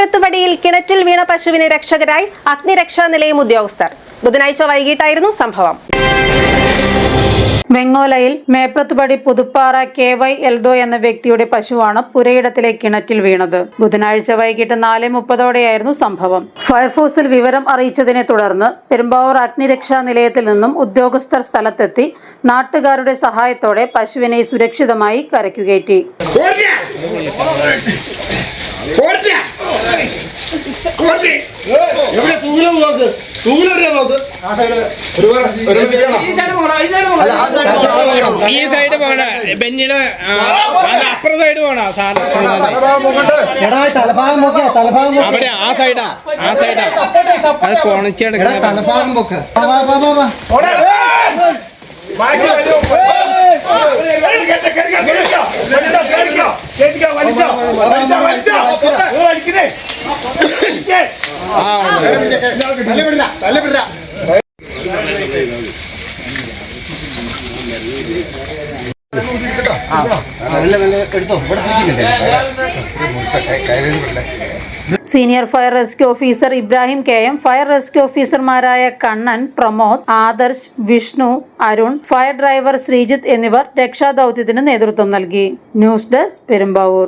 മേപ്രത്തുപടിയിൽ കിണറ്റിൽ വീണ പശുവിന് രക്ഷകരായി അഗ്നിരക്ഷാ നിലയം ഉദ്യോഗസ്ഥർ. ബുധനാഴ്ച വൈകിട്ടായിരുന്നു സംഭവം. വെങ്ങോലയിൽ മേപ്രത്തുപടി പുതുപ്പാറ KY എൽദോ എന്ന വ്യക്തിയുടെ പശുവാണ് പുരയിടത്തിലെ കിണറ്റിൽ വീണത്. ബുധനാഴ്ച വൈകിട്ട് 4:30ഓടെയായിരുന്നു സംഭവം. ഫയർഫോഴ്സിൽ വിവരം അറിയിച്ചതിനെ തുടർന്ന് പെരുമ്പാവൂർ അഗ്നിരക്ഷാ നിലയത്തിൽ നിന്നും ഉദ്യോഗസ്ഥർ സ്ഥലത്തെത്തി നാട്ടുകാരുടെ സഹായത്തോടെ പശുവിനെ സുരക്ഷിതമായി കരയ്ക്കുകയറ്റി. ഈ സൈഡ് പോണ ബെന്നിയുടെ അപ്പുറ സൈഡ് പോണ അവിടെ ആ സൈഡാ അത് കൊണിച്ചെടുക്കണം. Senior fire rescue officer Ibrahim KM, fire rescue ഓഫീസർമാരായ കണ്ണൻ, പ്രമോദ്, ആദർശ്, വിഷ്ണു, അരുൺ, ഫയർ ഡ്രൈവർ ശ്രീജിത്ത് എന്നിവർ രക്ഷാദൌത്യത്തിന് നേതൃത്വം നൽകി. News desk Perumbavoor.